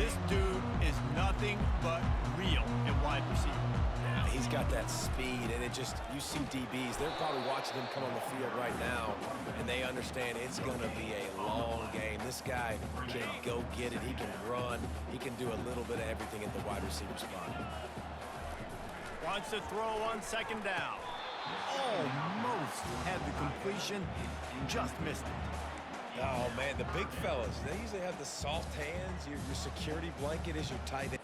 This dude is nothing but real at wide receiver. Yeah, he's got that speed, and you see DBs, they're probably watching him come on the field right now, and they understand it's going to be a long game. This guy can go get it. He can run. He can do a little bit of everything at the wide receiver spot. Wants to throw on second down. Almost had the completion, just missed it. Oh, man, the big fellas, they usually have the soft hands. Your security blanket is your tight end.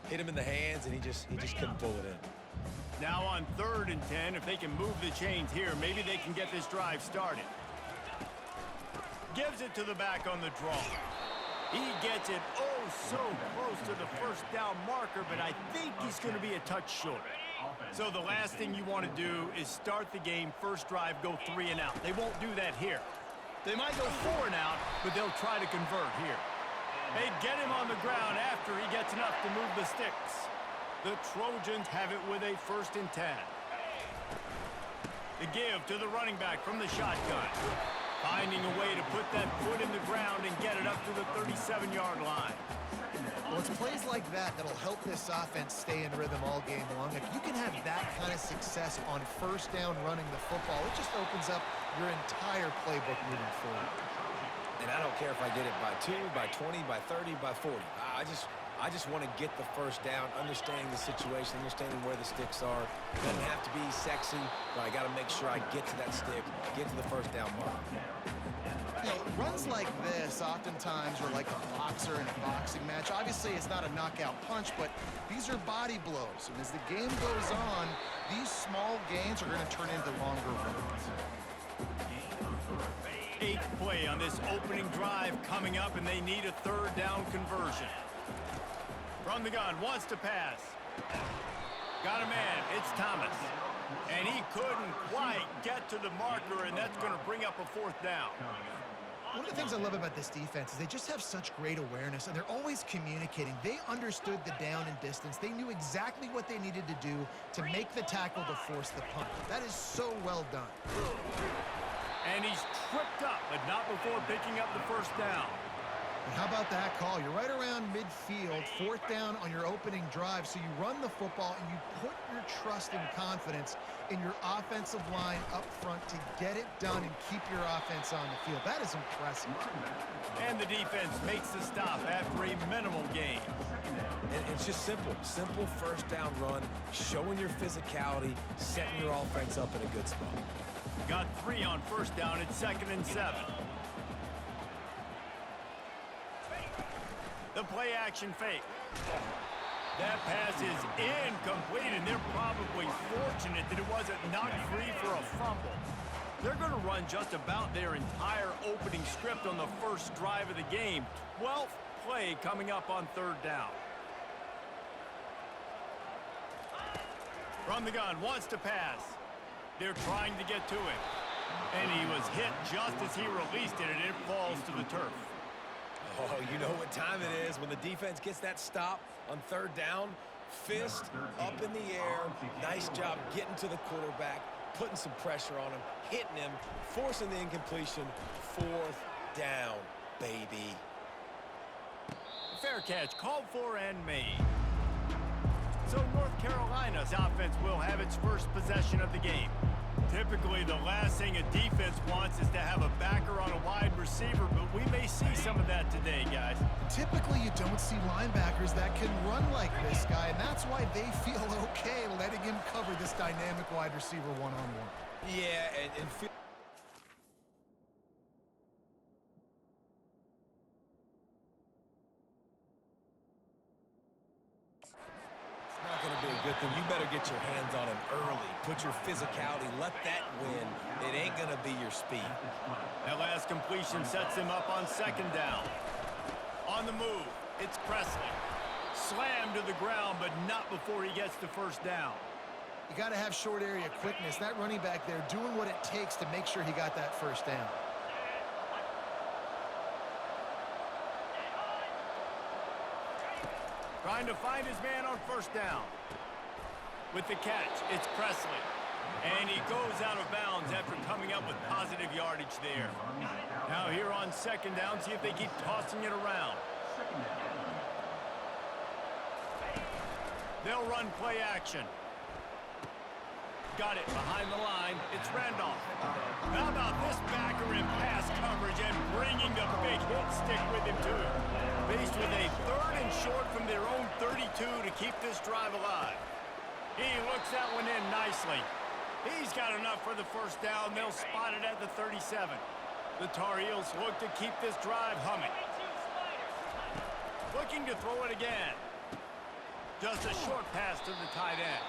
hit him in the hands, and he just couldn't pull it in. Now on 3rd and 10, if they can move the chains here, maybe they can get this drive started. Gives it to the back on the draw. He gets it oh so close to the first down marker, but I think he's going to be a touch short. So the last thing you want to do is start the game, first drive, go 3 and out. They won't do that here. They might go 4 and out, but they'll try to convert here. They get him on the ground after he gets enough to move the sticks. The Trojans have it with a 1st and 10. The give to the running back from the shotgun. Finding a way to put that foot in the ground and get it up to the 37-yard line. Well, it's plays like that that'll help this offense stay in rhythm all game long. If you can have that kind of success on 1st down running the football, it just opens up your entire playbook moving forward. And I don't care if I get it by 2, by 20, by 30, by 40. I just want to get the 1st down, understanding the situation, understanding where the sticks are. It doesn't have to be sexy, but I got to make sure I get to that stick, get to the 1st down mark. You know, runs like this oftentimes are like a boxer in a boxing match. Obviously, it's not a knockout punch, but these are body blows. And as the game goes on, these small gains are going to turn into longer runs. 8th play on this opening drive coming up, and they need a 3rd down conversion. From the gun, wants to pass. Got a man, it's Thomas. And he couldn't quite get to the marker, and that's going to bring up a 4th down. One of the things I love about this defense is they just have such great awareness, and they're always communicating. They understood the down and distance. They knew exactly what they needed to do to make the tackle to force the punt. That is so well done. And he's tripped up, but not before picking up the 1st down. And how about that call? You're right around midfield, 4th down on your opening drive, so you run the football and you put your trust and confidence in your offensive line up front to get it done and keep your offense on the field. That is impressive. And the defense makes the stop after a minimal gain. And it's just simple 1st down run, showing your physicality, setting your offense up in a good spot. Got 3 on 1st down at 2nd and 7. The play action fake. That pass is incomplete, and they're probably fortunate that it wasn't knocked free for a fumble. They're going to run just about their entire opening script on the 1st drive of the game. 12th play coming up on 3rd down. From the gun, wants to pass. They're trying to get to it. And he was hit just as he released it, and it falls to the turf. Oh, you know what time it is when the defense gets that stop on 3rd down. Fist up in the air. Nice job getting to the quarterback, putting some pressure on him, hitting him, forcing the incompletion. 4th down, baby. Fair catch, called for and made. So North Carolina's offense will have its 1st possession of the game. Typically, the last thing a defense wants is to have a backer on a wide receiver, but we may see some of that today, guys. Typically, you don't see linebackers that can run like this guy, and that's why they feel okay letting him cover this dynamic wide receiver one-on-one. Yeah, and feel not going to be a good thing. You better get your hands on him early. Put your physicality. Let that win. It ain't going to be your speed. That last completion sets him up on 2nd down. On the move, it's Presley. Slammed to the ground, but not before he gets the 1st down. You got to have short area quickness. That running back there doing what it takes to make sure he got that 1st down. Trying to find his man on 1st down. With the catch, it's Presley. And he goes out of bounds after coming up with positive yardage there. Now here on 2nd down, see if they keep tossing it around. They'll run play action. Got it behind the line. It's Randolph. How about this backer in pass coverage and bringing the big hit stick with him too. Faced with a 3rd and short from their own 32 to keep this drive alive. He looks that one in nicely. He's got enough for the 1st down. They'll spot it at the 37. The Tar Heels look to keep this drive humming. Looking to throw it again. Just a short pass to the tight end.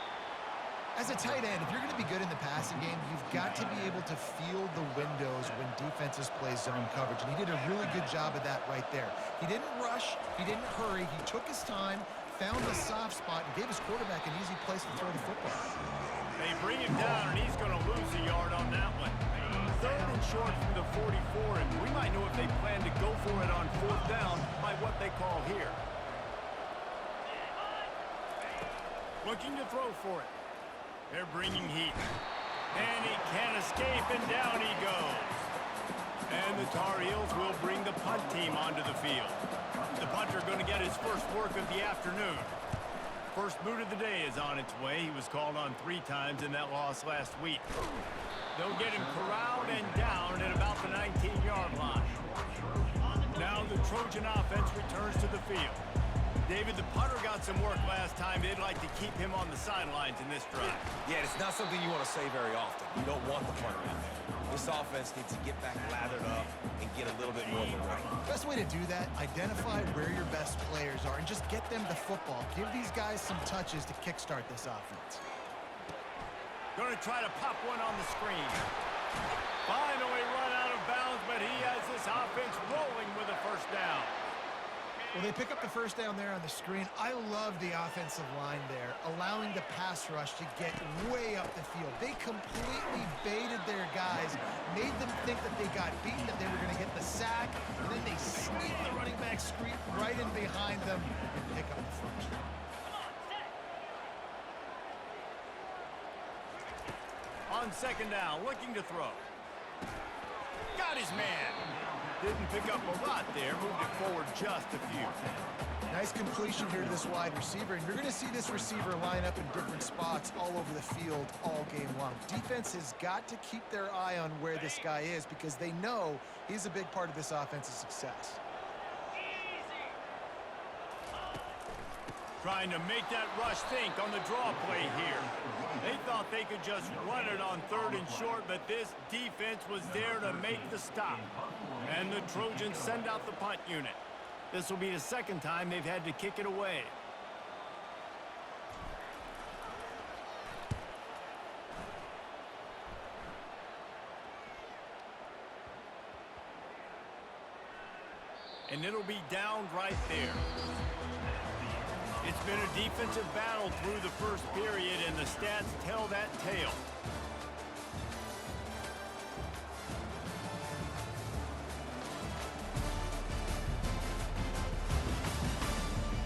As a tight end, if you're going to be good in the passing game, you've got to be able to feel the windows when defenses play zone coverage. And he did a really good job of that right there. He didn't rush. He didn't hurry. He took his time, found the soft spot, and gave his quarterback an easy place to throw the football. They bring him down, and he's going to lose a yard on that one. 3rd and short from the 44, and we might know if they plan to go for it on 4th down by what they call here. Looking to throw for it. They're bringing heat. And he can't escape, and down he goes. And the Tar Heels will bring the punt team onto the field. The punter going to get his first work of the afternoon. First boot of the day is on its way. He was called on 3 times in that loss last week. They'll get him corralled and down at about the 19-yard line. Now the Trojan offense returns to the field. David, the punter got some work last time. They'd like to keep him on the sidelines in this drive. Yeah, it's not something you want to say very often. You don't want the punter out there. This offense needs to get back lathered up and get a little bit more of a run. Best way to do that, identify where your best players are and just get them the football. Give these guys some touches to kickstart this offense. Going to try to pop one on the screen. Finally run out of bounds, but he has this offense rolling with a first down. Well, they pick up the first down there on the screen. I love the offensive line there, allowing the pass rush to get way up the field. They completely baited their guys, made them think that they got beaten, that they were going to get the sack, and then they sneak the running back screen right in behind them and pick up the first. On 2nd down, looking to throw. Got his man. Didn't pick up a lot there, moved it forward just a few. Nice completion here to this wide receiver, and you're going to see this receiver line up in different spots all over the field all game long. Defense has got to keep their eye on where this guy is because they know he's a big part of this offense's success. Trying to make that rush think on the draw play here. They thought they could just run it on 3rd and short, but this defense was there to make the stop. And the Trojans send out the punt unit. This will be the 2nd time they've had to kick it away. And it'll be down right there. It's been a defensive battle through the first period, and the stats tell that tale.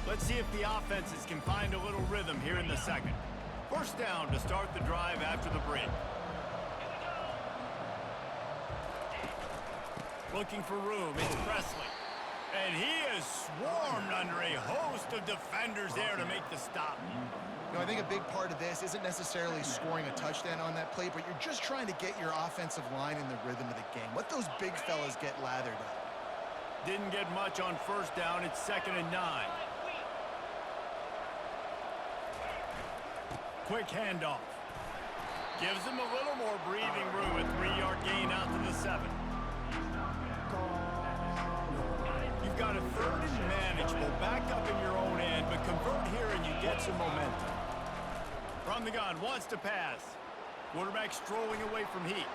Let's see if the offenses can find a little rhythm here in the 2nd. First down to start the drive after the break. Looking for room, it's Presley. And he is swarmed under a host of defenders there to make the stop. You know, I think a big part of this isn't necessarily scoring a touchdown on that play, but you're just trying to get your offensive line in the rhythm of the game. Let those big fellas get lathered up. Didn't get much on 1st down. It's 2nd and 9. Quick handoff. Gives him a little more breathing room. A 3-yard gain out to the 7. You've got a 3rd and manageable back up in your own end, but convert here and you get some momentum. From the gun, wants to pass. Quarterback strolling away from heat.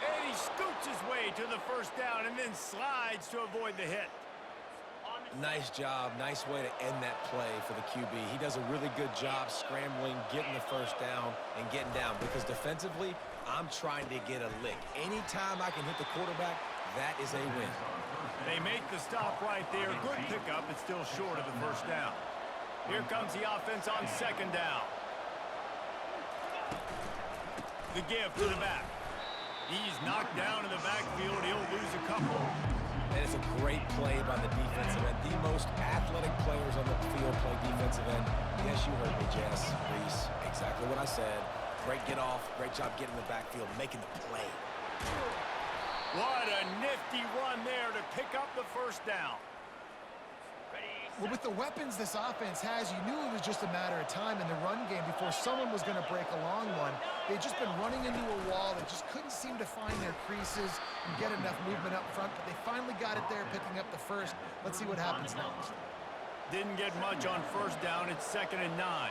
And he scoots his way to the first down and then slides to avoid the hit. Nice job. Nice way to end that play for the QB. He does a really good job scrambling, getting the first down, and getting down. Because defensively, I'm trying to get a lick. Anytime I can hit the quarterback, that is a win. They make the stop right there. Good pickup, but still short of the first down. Here comes the offense on 2nd down. The give to the back. He's knocked down in the backfield. He'll lose a couple. And it's a great play by the defensive end. The most athletic players on the field play defensive end. Yes, you heard me, Jess, Reese. Exactly what I said. Great get off. Great job getting in the backfield, making the play. What a nifty run there to pick up the first down. Well, with the weapons this offense has, you knew it was just a matter of time in the run game before someone was going to break a long one. They'd just been running into a wall. They just couldn't seem to find their creases and get enough movement up front, but they finally got it there, picking up the first. Let's see what happens next. Didn't get much on first down. It's 2nd and 9.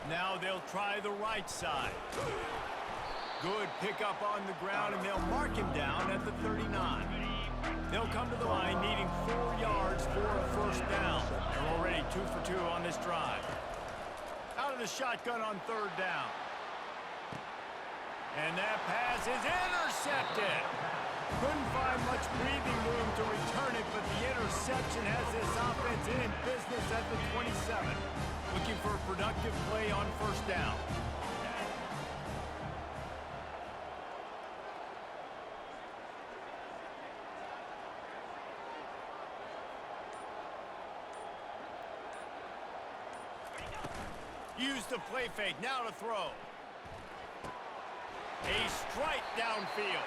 Now they'll try the right side. Good pickup on the ground, and they'll mark him down at the 39. They'll come to the line needing 4 yards for a first down. They're already 2 for 2 on this drive. Out of the shotgun on 3rd down. And that pass is intercepted. Couldn't find much breathing room to return it, but the interception has this offense in business at the 27. Looking for a productive play on first down. Use the play fake, now to throw. A strike downfield.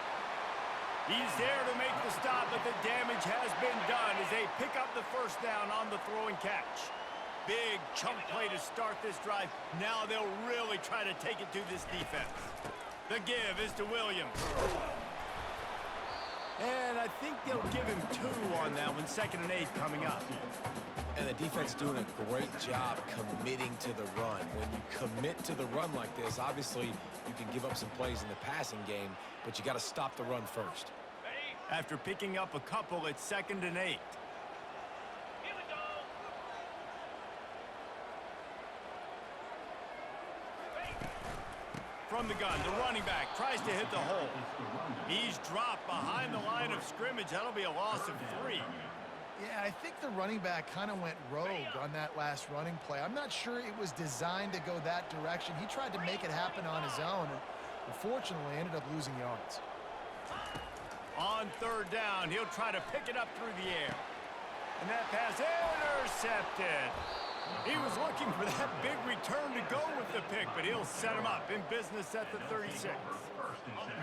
He's there to make the stop, but the damage has been done as they pick up the first down on the throw and catch. Big chunk play to start this drive. Now they'll really try to take it to this defense. The give is to Williams. And I think they'll give him 2 on that one. 2nd and 8 coming up. And the defense doing a great job committing to the run. When you commit to the run like this, obviously you can give up some plays in the passing game, but you got to stop the run first. After picking up a couple, it's 2nd and 8. From the gun, the running back tries to hit the hole. He's dropped behind the line of scrimmage. That'll be a loss of 3. Yeah, I think the running back kind of went rogue on that last running play. I'm not sure it was designed to go that direction. He tried to make it happen on his own, and unfortunately ended up losing yards. On 3rd down, he'll try to pick it up through the air. And that pass intercepted. He was looking for that big return to go with the pick, but he'll set him up in business at the 36.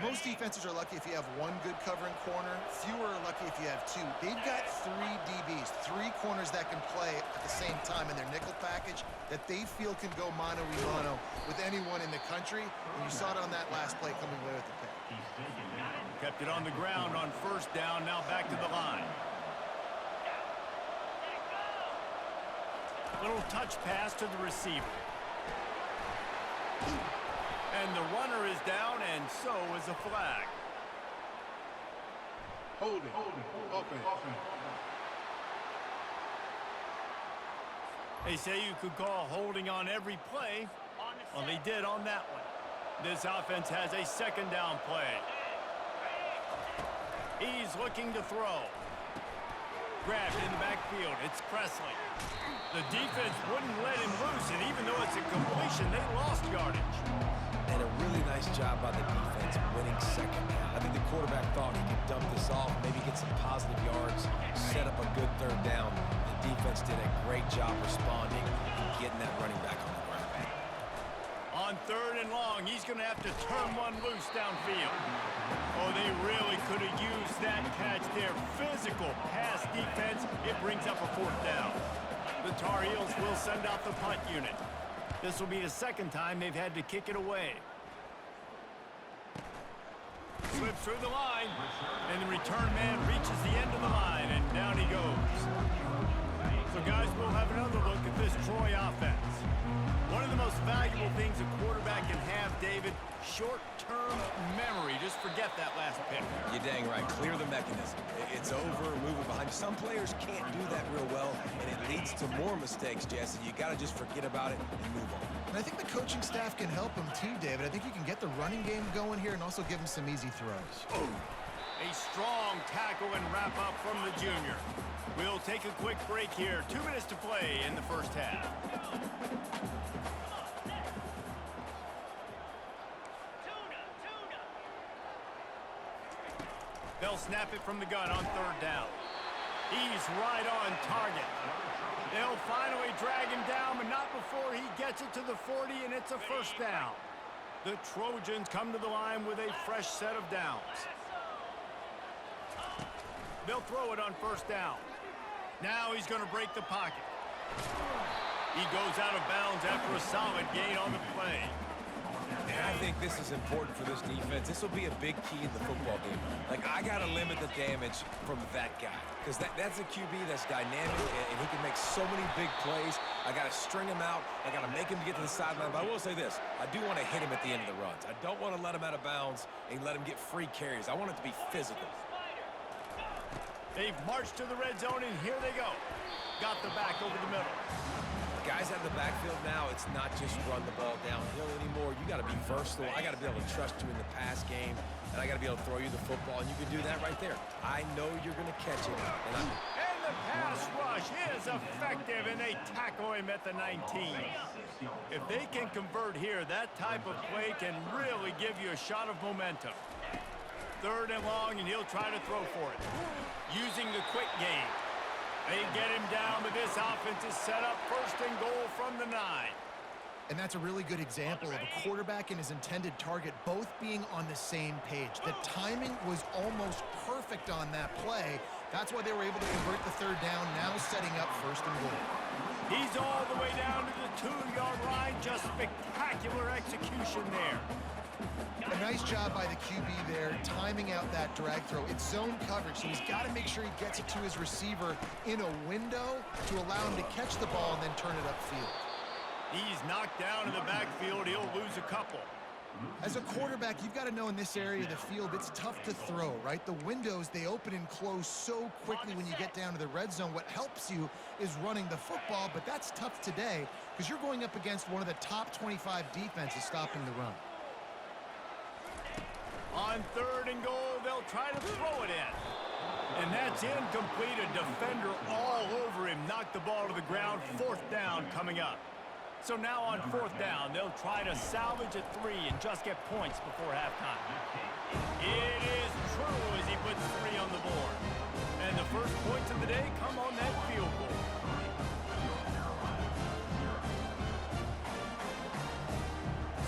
Most defenses are lucky if you have 1 good covering corner. Fewer are lucky if you have 2. They've got 3 DBs, 3 corners that can play at the same time in their nickel package that they feel can go mano-a-mano with anyone in the country. And you saw it on that last play coming away with the pick. Kept it on the ground on first down, now back to the line. Little touch pass to the receiver. And the runner is down, and so is a flag. Holding. Offense. They say you could call holding on every play. Well, they did on that one. This offense has a 2nd down play. He's looking to throw. Grabbed in the backfield. It's Presley. The defense wouldn't let him loose, and even though it's a completion, they lost yardage. And a really nice job by the defense winning 2nd down. I think the quarterback thought he could dump this off, maybe get some positive yards, set up a good 3rd down. The defense did a great job responding and getting that running back on the ground. On 3rd and long, he's going to have to turn one loose downfield. Oh, they really could have used that catch there. Physical pass defense. It brings up a 4th down. The Tar Heels will send out the punt unit. This will be the 2nd time they've had to kick it away. Slips through the line, and the return man reaches the end of the line, and down he goes. So, guys, we'll have another look at this Troy offense. One of the most valuable things a quarterback can have, David, short-term memory. Just forget that last pick. You're dang right. Clear the mechanism. It's over, moving behind. Some players can't do that real well, and it leads to more mistakes, Jesse. You got to just forget about it and move on. And I think the coaching staff can help him too, David. I think you can get the running game going here and also give him some easy throws. A strong tackle and wrap up from the junior. We'll take a quick break here. 2 minutes to play in the first half. They'll snap it from the gun on 3rd down. He's right on target. They'll finally drag him down, but not before he gets it to the 40, and it's a first down. The Trojans come to the line with a fresh set of downs. They'll throw it on first down. Now he's going to break the pocket. He goes out of bounds after a solid gain on the play. And I think this is important for this defense. This will be a big key in the football game. Like, I got to limit the damage from that guy because that's a QB that's dynamic, and he can make so many big plays. I got to string him out. I got to make him get to the sideline. But I will say this. I do want to hit him at the end of the runs. I don't want to let him out of bounds and let him get free carries. I want it to be physical. They've marched to the red zone, and here they go. Got the back over the middle. Guys out of the backfield now, it's not just run the ball downhill anymore. You got to be versatile. I got to be able to trust you in the pass game, and I got to be able to throw you the football, and you can do that right there. I know you're going to catch it. And the pass rush is effective, and they tackle him at the 19. If they can convert here, that type of play can really give you a shot of momentum. 3rd and long, and he'll try to throw for it. Using the quick game. They get him down, but this offense is set up 1st and goal from the 9. And that's a really good example of a quarterback and his intended target both being on the same page. The timing was almost perfect on that play. That's why they were able to convert the 3rd down, now setting up 1st and goal. He's all the way down to the 2-yard line. Just spectacular execution there. A nice job by the QB there, timing out that drag throw. It's zone coverage, so he's got to make sure he gets it to his receiver in a window to allow him to catch the ball and then turn it upfield. He's knocked down in the backfield. He'll lose a couple. As a quarterback, you've got to know in this area of the field, it's tough to throw, right? The windows, they open and close so quickly when you get down to the red zone. What helps you is running the football, but that's tough today because you're going up against one of the top 25 defenses stopping the run. On 3rd and goal, they'll try to throw it in. And that's incomplete. A defender all over him. Knocked the ball to the ground. 4th down coming up. So now on 4th down, they'll try to salvage a 3 and just get points before halftime. It is true as he puts 3 on the board. And the first points of the day come on that field goal.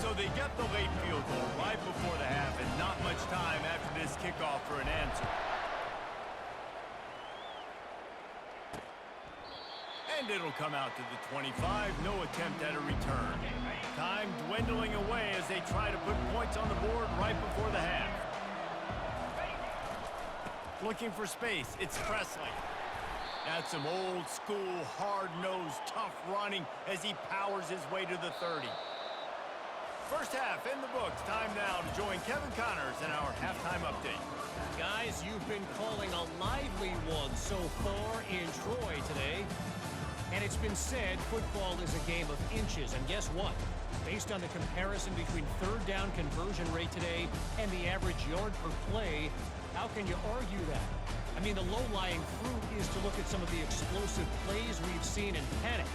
So they get the late field goal right before the half, and not much time after this kickoff for an answer. And it'll come out to the 25. No attempt at a return. Time dwindling away as they try to put points on the board right before the half. Looking for space. It's Presley. That's some old school, hard-nosed, tough running as he powers his way to the 30. First half in the books. Time now to join Kevin Connors in our halftime update. Guys, you've been calling a lively one so far in Troy today. And it's been said football is a game of inches. And guess what? Based on the comparison between 3rd down conversion rate today and the average yard per play, how can you argue that? I mean, the low-lying fruit is to look at some of the explosive plays we've seen in panic.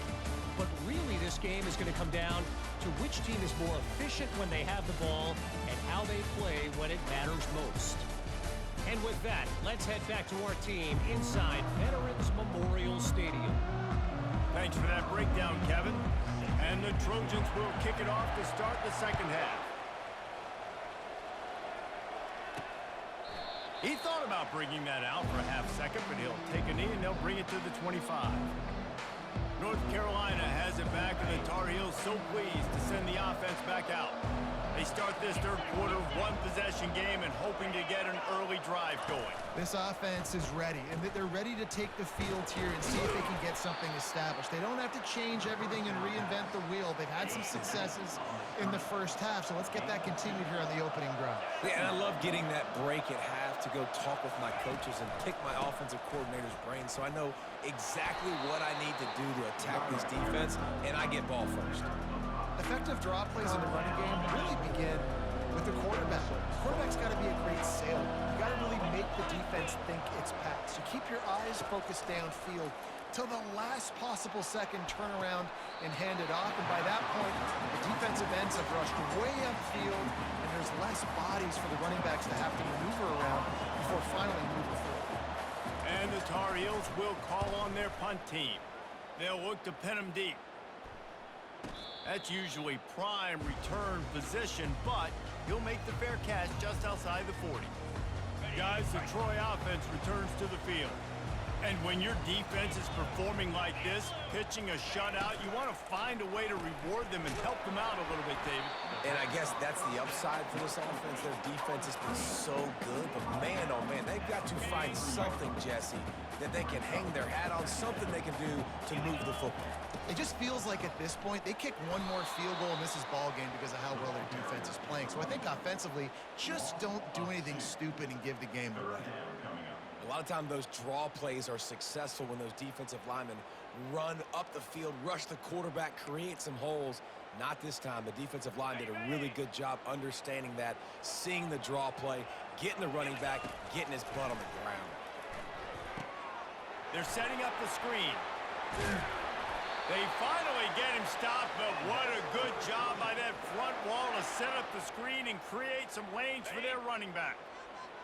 But really, this game is going to come down to which team is more efficient when they have the ball and how they play when it matters most. And with that, let's head back to our team inside Veterans Memorial Stadium. Thanks for that breakdown, Kevin. And the Trojans will kick it off to start the 2nd half. He thought about bringing that out for a half second, but he'll take a knee and they'll bring it to the 25. North Carolina has it back, and the Tar Heels so pleased to send the offense back out. They start this 3rd quarter one-possession game and hoping to get an early drive going. This offense is ready, and they're ready to take the field here and see if they can get something established. They don't have to change everything and reinvent the wheel. They've had some successes in the first half, so let's get that continued here on the opening drive. Yeah, and I love getting that break at half to go talk with my coaches and pick my offensive coordinator's brain so I know exactly what I need to do to attack this defense, and I get ball first. Effective draw plays in the running game really begin with the quarterback. The quarterback's got to be a great sailor. You got to really make the defense think it's packed. So keep your eyes focused downfield till the last possible second, turn around and hand it off. And by that point, the defensive ends have rushed way upfield, and there's less bodies for the running backs to have to maneuver around before finally moving forward. And the Tar Heels will call on their punt team. They'll look to pin them deep. That's usually prime return position, but he'll make the fair catch just outside the 40. Guys, the Troy offense returns to the field. And when your defense is performing like this, pitching a shutout, you want to find a way to reward them and help them out a little bit, David. And I guess that's the upside for this offense. Their defense has been so good, but man, oh man, they've got to find something, Jesse, that they can hang their hat on, something they can do to move the football. It just feels like at this point, they kick one more field goal and this is ball game because of how well their defense is playing. So I think offensively, just don't do anything stupid and give the game away. A lot of times those draw plays are successful when those defensive linemen run up the field, rush the quarterback, create some holes. Not this time. The defensive line did a really good job understanding that, seeing the draw play, getting the running back, getting his butt on the ground. They're setting up the screen. They finally get him stopped, but what a good job by that front wall to set up the screen and create some lanes for their running back.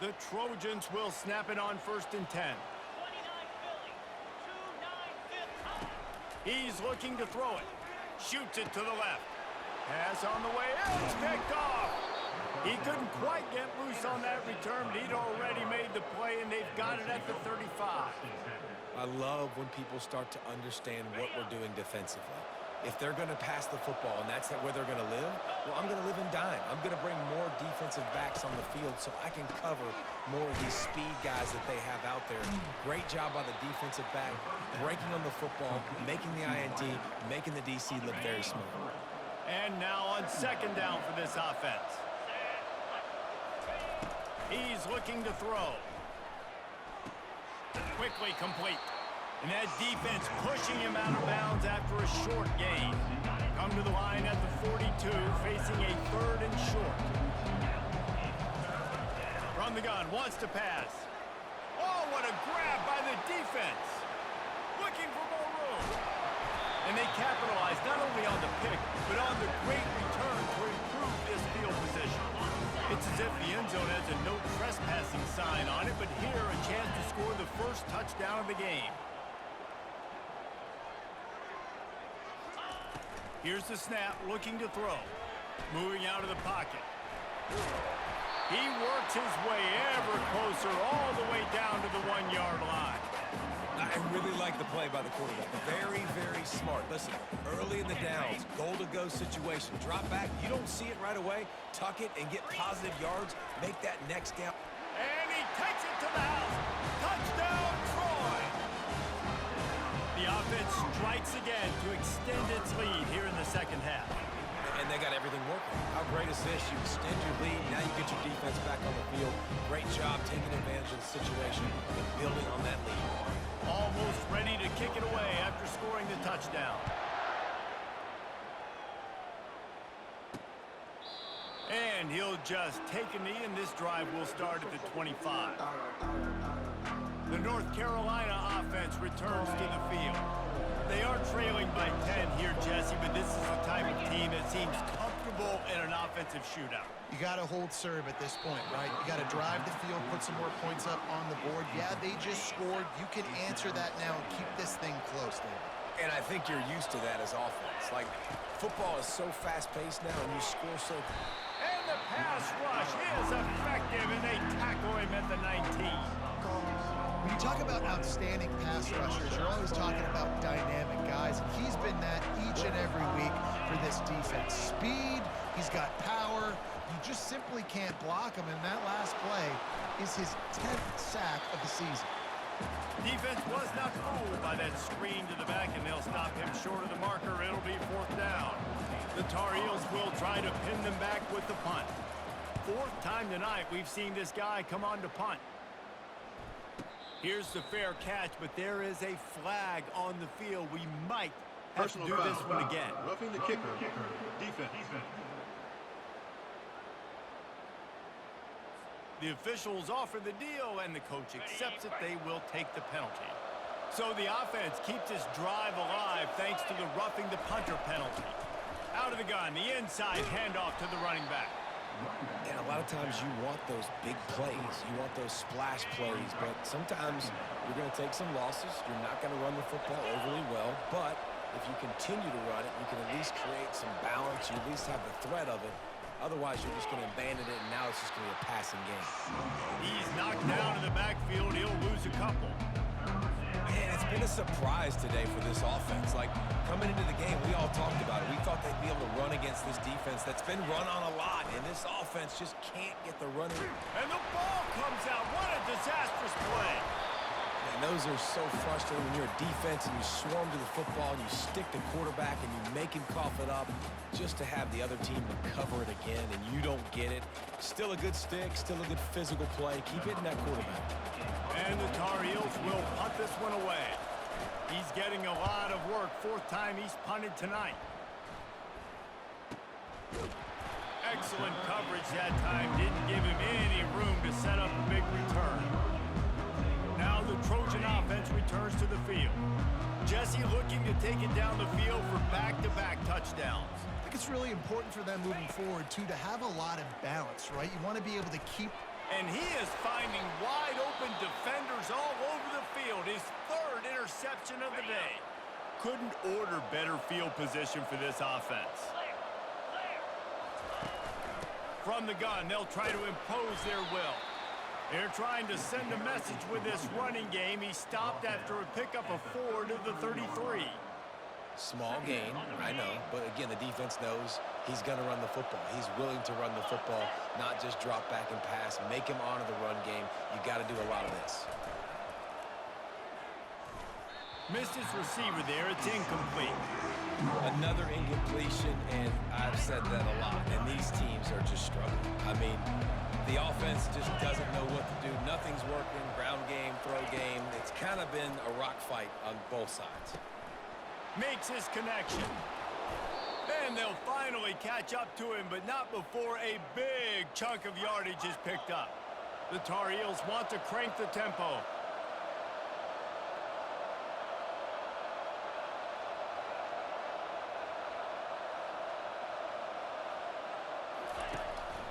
The Trojans will snap it on 1st and 10. He's looking to throw it. Shoots it to the left. Pass on the way out. It's picked off. He couldn't quite get loose on that return, but he'd already made the play, and they've got it at the 35. I love when people start to understand what we're doing defensively. If they're going to pass the football and that's where they're going to live, well, I'm going to live in dime. I'm going to bring more defensive backs on the field so I can cover more of these speed guys that they have out there. Great job by the defensive back, breaking on the football, making the INT, making the DC look very smart. And now on 2nd down for this offense. He's looking to throw. Quickly complete. And that defense pushing him out of bounds after a short gain. Come to the line at the 42, facing a 3rd and short. From the gun, wants to pass. Oh, what a grab by the defense. Looking for more room. And they capitalize not only on the pick, but on the great return to improve this field position. It's as if the end zone has a no trespassing sign on it, but here a chance to score the first touchdown of the game. Here's the snap, looking to throw. Moving out of the pocket. He works his way ever closer all the way down to the 1-yard line. I really like the play by the quarterback. Very, very smart. Listen, early in the downs, goal-to-go situation. Drop back, you don't see it right away. Tuck it and get positive yards. Make that next down. And he takes it to the house. Touchdown, Troy! The offense strikes again to extend its lead here in the 2nd half. And they got everything working. How great is this? You extend your lead. Now you get your defense back on the field. Great job taking advantage of the situation and building on that lead. Almost ready to kick it away after scoring the touchdown. And he'll just take a knee, and this drive will start at the 25. The North Carolina offense returns to the field. They are trailing by 10 here, Jesse, but this is the type of team that seems comfortable in an offensive shootout. You got to hold serve at this point, right? You got to drive the field, put some more points up on the board. Yeah, they just scored. You can answer that now and keep this thing close, David. And I think you're used to that as offense. Like, football is so fast-paced now, and you score so... And the pass rush is effective, and they tackle him at the 19. When you talk about outstanding pass rushers, you're always talking about dynamic guys. He's been that each and every week for this defense. Speed, he's got power. You just simply can't block him, and that last play is his 10th sack of the season. Defense was not fooled by that screen to the back, and they'll stop him short of the marker. It'll be 4th down. The Tar Heels will try to pin them back with the punt. 4th time tonight we've seen this guy come on to punt. Here's the fair catch, but there is a flag on the field. We might have to do this one again. Roughing the kicker. Defense. The officials offer the deal, and the coach accepts it. They will take the penalty. So the offense keeps this drive alive thanks to the roughing the punter penalty. Out of the gun, the inside handoff to the running back. And a lot of times you want those big plays. You want those splash plays. But sometimes you're going to take some losses. You're not going to run the football overly well. But if you continue to run it, you can at least create some balance. You at least have the threat of it. Otherwise, you're just going to abandon it, and now it's just going to be a passing game. He's knocked down in the backfield. He'll lose a couple. been a surprise today for this offense. Like, coming into the game, we all talked about it. We thought they'd be able to run against this defense that's been run on a lot, and this offense just can't get the running. And the ball comes out. What a disastrous play. And those are so frustrating when you're a defense and you swarm to the football and you stick the quarterback and you make him cough it up just to have the other team recover it again, and you don't get it. Still a good stick, still a good physical play. Keep hitting that quarterback. And the Tar Heels will punt this one away. He's getting a lot of work. Fourth time he's punted tonight. Excellent coverage that time. Didn't give him any room to set up a big return. Now the Trojan offense returns to the field. Jesse looking to take it down the field for back-to-back touchdowns. I think it's really important for them moving forward, too, to have a lot of balance, right? You want to be able to keep... And he is finding wide-open defenders all over the field. His third interception of the day. Couldn't order better field position for this offense. From the gun, they'll try to impose their will. They're trying to send a message with this running game. He stopped after a pickup of 4 to the 33. Small gain, I know, but again, the defense knows he's going to run the football. He's willing to run the football, not just drop back and pass, make him honor the run game. You got to do a lot of this. Missed his receiver there. It's incomplete. Another incompletion, and I've said that a lot, and these teams are just struggling. I mean, the offense just doesn't know what to do. Nothing's working. Ground game, throw game. It's kind of been a rock fight on both sides. Makes his connection. And they'll finally catch up to him, but not before a big chunk of yardage is picked up. The Tar Heels want to crank the tempo.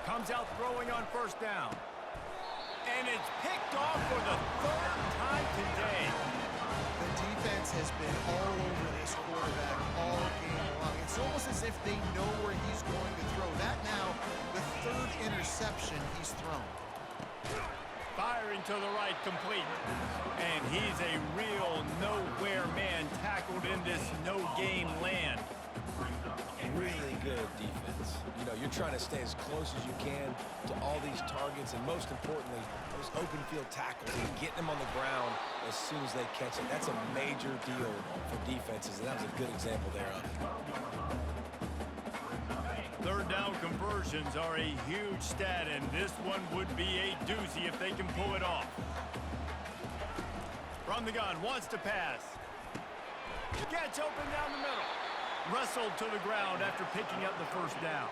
Comes out throwing on first down. And it's picked off for the third time today. The defense has been all over this quarterback all game long. It's almost as if they know where he's going to throw. That now, the third interception he's thrown. Firing to the right, complete. And he's a real nowhere man tackled in this no-game land. Really good defense. You know, you're trying to stay as close as you can to all these targets, and most importantly, those open field tackles and getting them on the ground as soon as they catch it. That's a major deal for defenses, and that was a good example there of it. Third down conversions are a huge stat, and this one would be a doozy if they can pull it off. From the gun, wants to pass. Gets open down the middle. Wrestled to the ground after picking up the first down.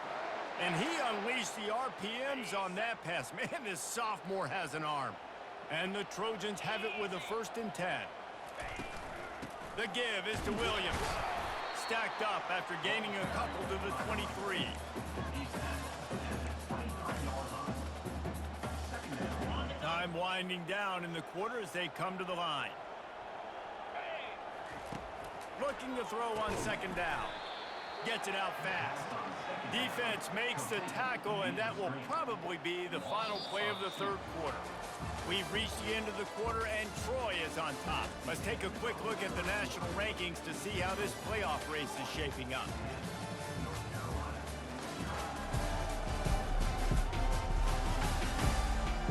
And he unleashed the RPMs on that pass. Man, this sophomore has an arm. And the Trojans have it with a 1st and 10. The give is to Williams. Stacked up after gaining a couple to the 23. Time winding down in the quarter as they come to the line. Looking to throw on second down. Gets it out fast. Defense makes the tackle, and that will probably be the final play of the third quarter. We've reached the end of the quarter, and Troy is on top. Let's take a quick look at the national rankings to see how this playoff race is shaping up.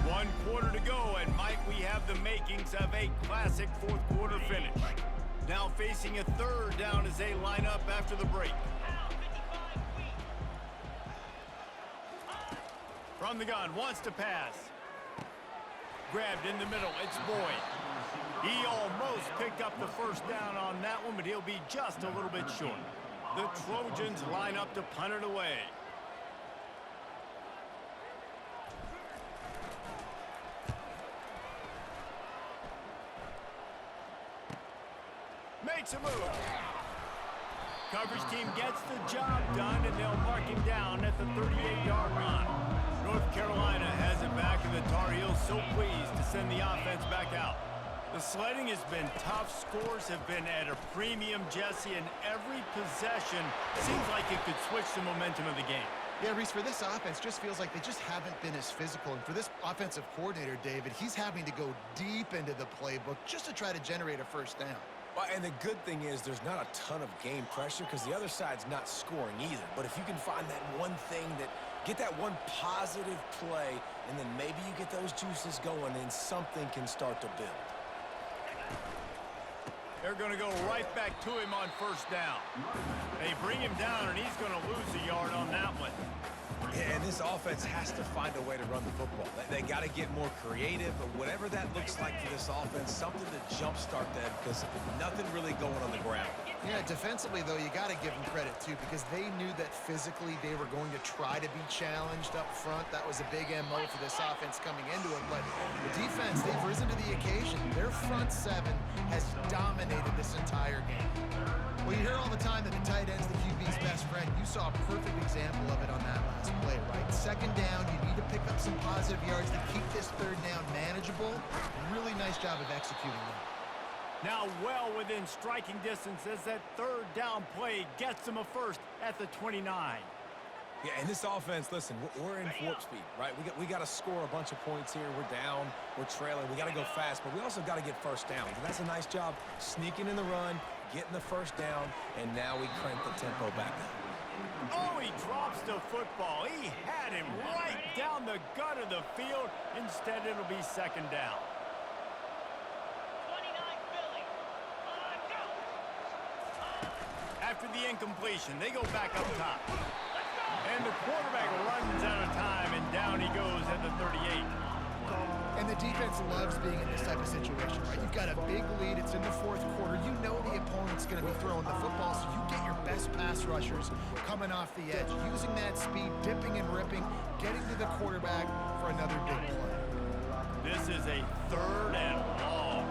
One quarter to go, and might we have the makings of a classic fourth quarter finish. Now facing a third down as they line up after the break. From the gun, wants to pass. Grabbed in the middle, it's Boyd. He almost picked up the first down on that one, but he'll be just a little bit short. The Trojans line up to punt it away. Makes a move. Coverage team gets the job done, and they'll mark him down at the 38-yard line. North Carolina has it back, and the Tar Heels so pleased to send the offense back out. The sledding has been tough. Scores have been at a premium, Jesse, and every possession seems like it could switch the momentum of the game. Yeah, Reese, for this offense, just feels like they just haven't been as physical. And for this offensive coordinator, David, he's having to go deep into the playbook just to try to generate a first down. Well, and the good thing is there's not a ton of game pressure because the other side's not scoring either. But if you can find that one thing get that one positive play, and then maybe you get those juices going, and something can start to build. They're going to go right back to him on first down. They bring him down, and he's going to lose a yard on that one. Yeah, and this offense has to find a way to run the football. They got to get more creative, but whatever that looks like for this offense, something to jumpstart them because nothing really going on the ground. Yeah, defensively, though, you got to give them credit, too, because they knew that physically they were going to try to be challenged up front. That was a big MO for this offense coming into it. But the defense, they've risen to the occasion. Their front seven has dominated this entire game. Well, you hear all the time that the tight end's the QB's best friend. You saw a perfect example of it on that last play, right? Second down, you need to pick up some positive yards to keep this third down manageable. Really nice job of executing that. Now well within striking distance as that third down play gets them a first at the 29. Yeah, and this offense, listen, we're in warp speed, right? We got to score a bunch of points here. We're down, we're trailing. We got to go fast, but we also got to get first downs. And that's a nice job sneaking in the run, getting the first down, and now we crank the tempo back up. Oh, he drops the football. He had him right down the gut of the field. Instead, it'll be second down. After the incompletion, they go back up top. And the quarterback runs out of time, and down he goes at the 38. And the defense loves being in this type of situation, right? You've got a big lead. It's in the fourth quarter. You know the opponent's going to be throwing the football, so you get your best pass rushers coming off the edge, using that speed, dipping and ripping, getting to the quarterback for another big play. This is a third and long.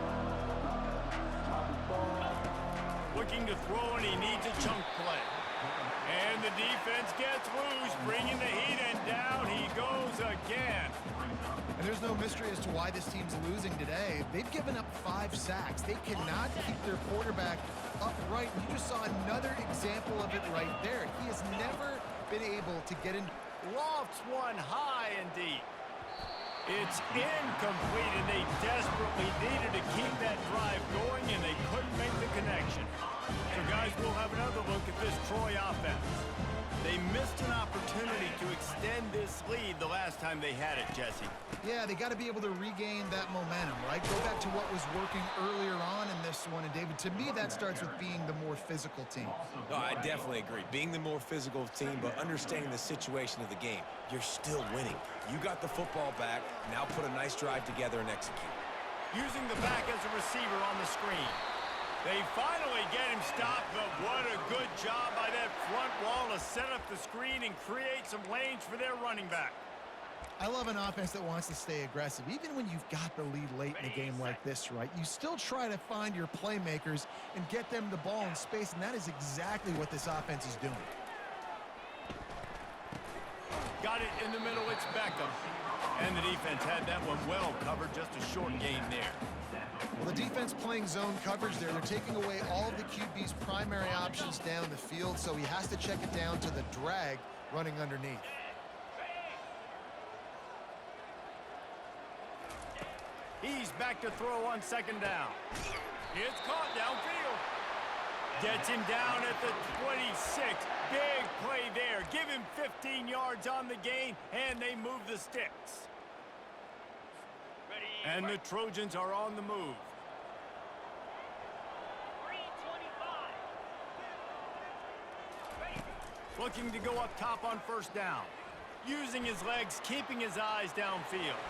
Looking to throw, and he needs a chunk play. And the defense gets loose, bringing the heat, and down he goes again. And there's no mystery as to why this team's losing today. They've given up 5 sacks. They cannot keep their quarterback upright. You just saw another example of it right there. He has never been able to get in. Lofts one high and deep. It's incomplete, and they desperately needed to keep that drive going, and they couldn't make the connection. So, guys, we'll have another look at this Troy offense. They missed an opportunity to extend this lead the last time they had it, Jesse. Yeah, they got to be able to regain that momentum, right? Go back to what was working earlier on in this one. And, David, to me, that starts with being the more physical team. No, I definitely agree. Being the more physical team, but understanding the situation of the game. You're still winning. You got the football back. Now put a nice drive together and execute. Using the back as a receiver on the screen. They finally get him stopped, but what a good job by that front wall to set up the screen and create some lanes for their running back. I love an offense that wants to stay aggressive. Even when you've got the lead late in a game like this, right, you still try to find your playmakers and get them the ball in space, and that is exactly what this offense is doing. Got it in the middle, it's Beckham. And the defense had that one well covered, just a short gain there. Well, the defense playing zone coverage there. They're taking away all of the QB's primary options down the field, so he has to check it down to the drag running underneath. He's back to throw on second down. It's caught downfield. Gets him down at the 26. Big play there. Give him 15 yards on the gain, and they move the sticks. And the Trojans are on the move. Looking to go up top on first down. Using his legs, keeping his eyes downfield.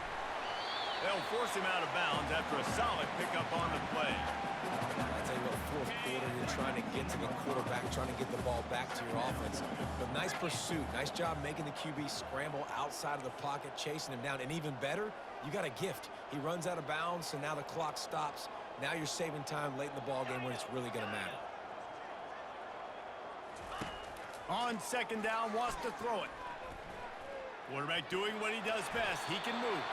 They'll force him out of bounds after a solid pickup on the play. I tell you what, fourth quarter, you're trying to get to the quarterback, trying to get the ball back to your offense. But nice pursuit. Nice job making the QB scramble outside of the pocket, chasing him down. And even better, you got a gift. He runs out of bounds, so now the clock stops. Now you're saving time late in the ball game when it's really going to matter. On second down, wants to throw it. Quarterback doing what he does best. He can move.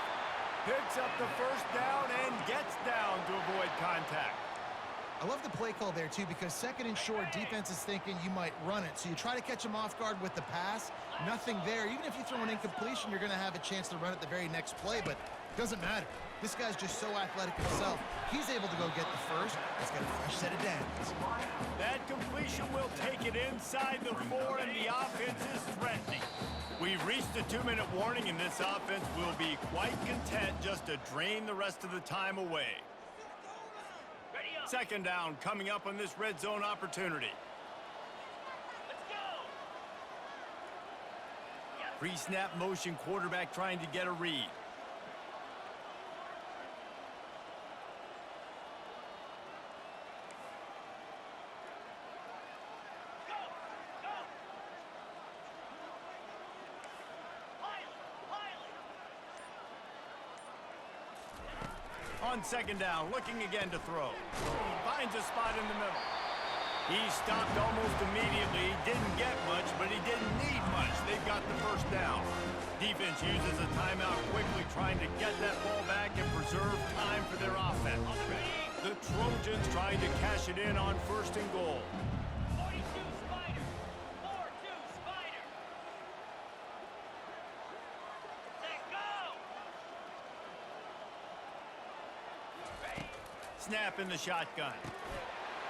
Picks up the first down and gets down to avoid contact. I love the play call there, too, because second and short, defense is thinking you might run it. So you try to catch them off guard with the pass. Nothing there. Even if you throw an incompletion, you're going to have a chance to run it the very next play, but it doesn't matter. This guy's just so athletic himself. He's able to go get the first. Let's get a fresh set of downs. That completion will take it inside the 4, and the offense is threatening. We've reached a 2-minute warning, and this offense will be quite content just to drain the rest of the time away. Second down coming up on this red zone opportunity. Pre-snap motion, quarterback trying to get a read. On second down, looking again to throw. Finds a spot in the middle. He stopped almost immediately. Didn't get much, but he didn't need much. They've got the first down. Defense uses a timeout quickly, trying to get that ball back and preserve time for their offense. The Trojans trying to cash it in on first and goal. 42 Spider. 4-2 Spider. Let go. Snap in the shotgun.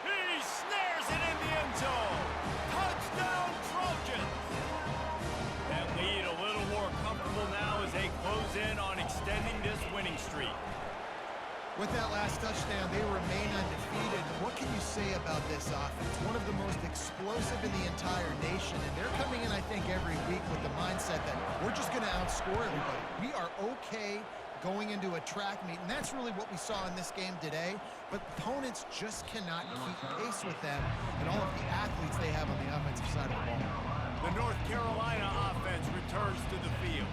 He snares it in the end zone. Touchdown, Trojans. That lead a little more comfortable now as they close in on extending this winning streak. With that last touchdown, they remain undefeated. What can you say about this offense? One of the most explosive in the entire nation, and they're coming in, I think, every week with the mindset that we're just going to outscore everybody. We are okay going into a track meet, and that's really what we saw in this game today, but opponents just cannot keep pace with them and all of the athletes they have on the offensive side of the ball. The North Carolina offense returns to the field.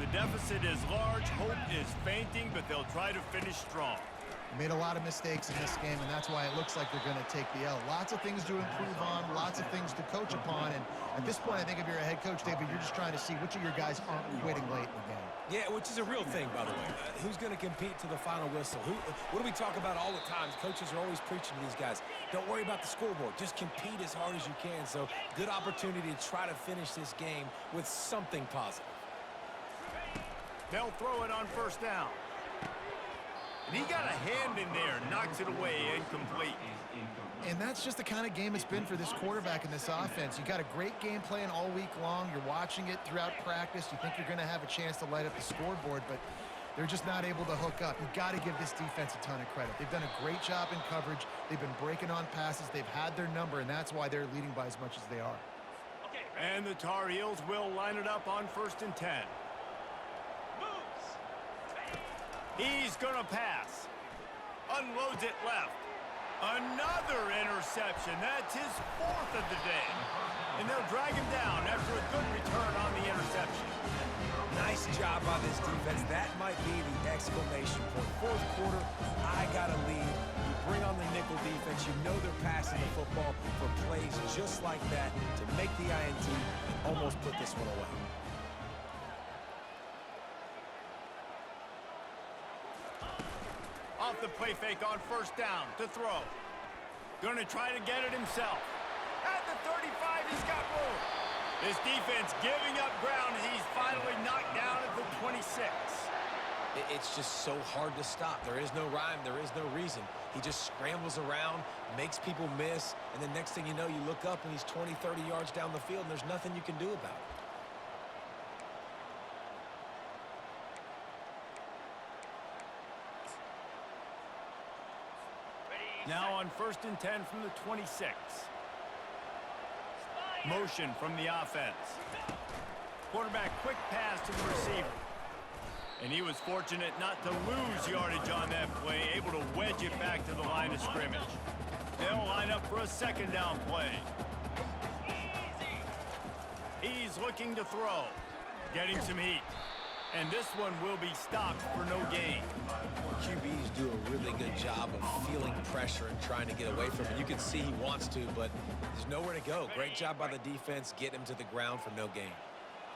The deficit is large, hope is fainting, but they'll try to finish strong. They made a lot of mistakes in this game, and that's why it looks like they're going to take the L. Lots of things to improve on, lots of things to coach upon, and at this point, I think if you're a head coach, David, you're just trying to see which of your guys aren't quitting late in the game. Yeah, which is a real thing, by the way. Who's going to compete to the final whistle? What do we talk about all the time? Coaches are always preaching to these guys. Don't worry about the scoreboard. Just compete as hard as you can. So, good opportunity to try to finish this game with something positive. They'll throw it on first down. And he got a hand in there, knocks it away, incomplete. And that's just the kind of game it's been for this quarterback in this offense. You got a great game plan all week long. You're watching it throughout practice. You think you're going to have a chance to light up the scoreboard, but they're just not able to hook up. You got to give this defense a ton of credit. They've done a great job in coverage. They've been breaking on passes. They've had their number, and that's why they're leading by as much as they are. And the Tar Heels will line it up on 1st and 10. He's going to pass. Unloads it left. Another interception. That's his 4th of the day. And they'll drag him down after a good return on the interception. Nice job by this defense. That might be the exclamation point. 4th quarter, I got a lead. You bring on the nickel defense. You know they're passing the football for plays just like that to make the INT and almost put this one away. Off the play fake on 1st down to throw. Going to try to get it himself. At the 35, he's got room. This defense giving up ground as he's finally knocked down at the 26. It's just so hard to stop. There is no rhyme. There is no reason. He just scrambles around, makes people miss, and then next thing you know, you look up and he's 20, 30 yards down the field, and there's nothing you can do about it. Now on 1st and 10 from the 26. Motion from the offense. Quarterback quick pass to the receiver. And he was fortunate not to lose yardage on that play, able to wedge it back to the line of scrimmage. They'll line up for a 2nd down play. He's looking to throw. Getting some heat. And this one will be stopped for no gain. QBs do a really good job of feeling pressure and trying to get away from it. You can see he wants to, but there's nowhere to go. Great job by the defense, getting him to the ground for no gain.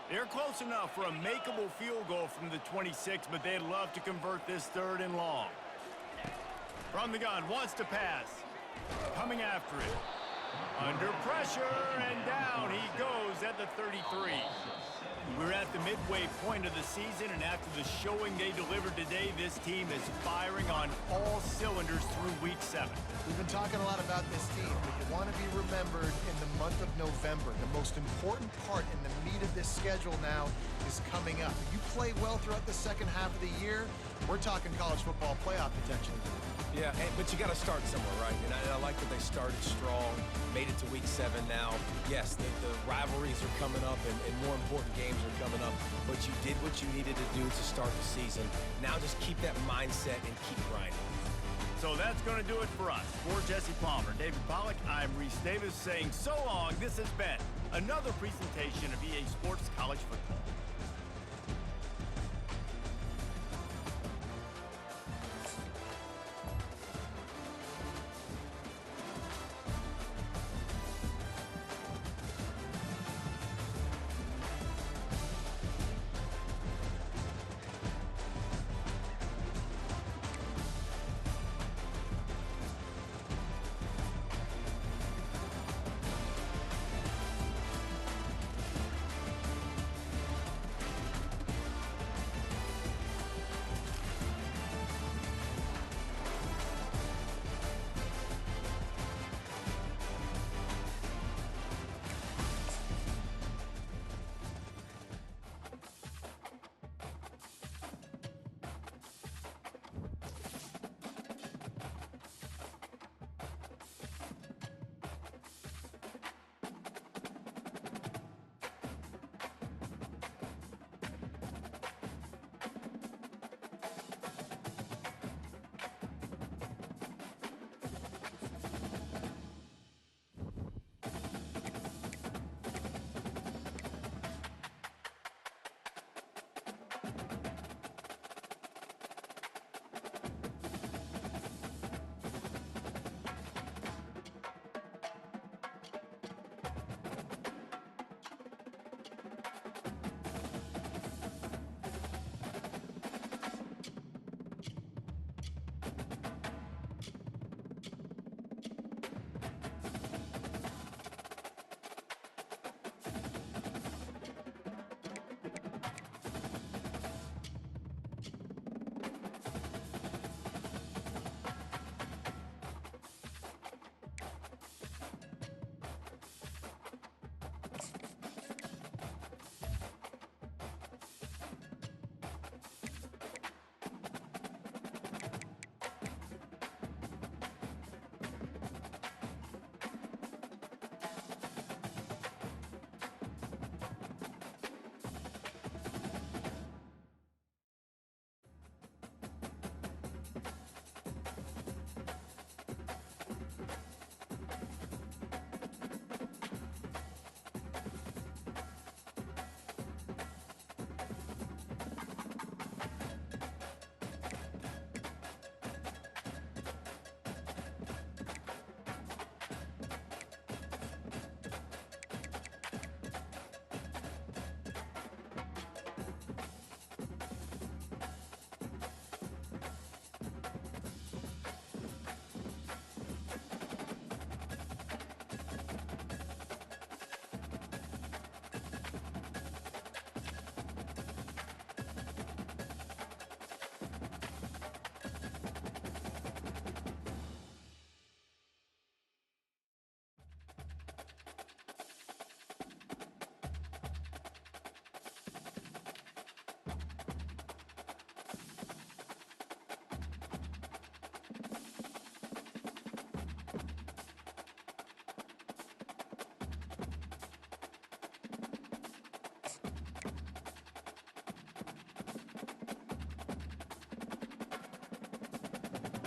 They're close enough for a makeable field goal from the 26, but they'd love to convert this 3rd and long. From the gun, wants to pass. Coming after it. Under pressure, and down he goes at the 33. We're at the midway point of the season, and after the showing they delivered today, this team is firing on all cylinders through Week 7. We've been talking a lot about this team, but you want to be remembered in the month of November. The most important part in the meat of this schedule now is coming up. If you play well throughout the second half of the year, we're talking college football playoff potential. Yeah, but you got to start somewhere, right? And I like that they started strong, made it to Week 7 now. Yes, the rivalries are coming up, and more important games are coming up, but you did what you needed to do to start the season. Now just keep that mindset and keep grinding. So that's going to do it for us. For Jesse Palmer, David Pollack, I'm Reese Davis saying so long. This has been another presentation of EA Sports College Football.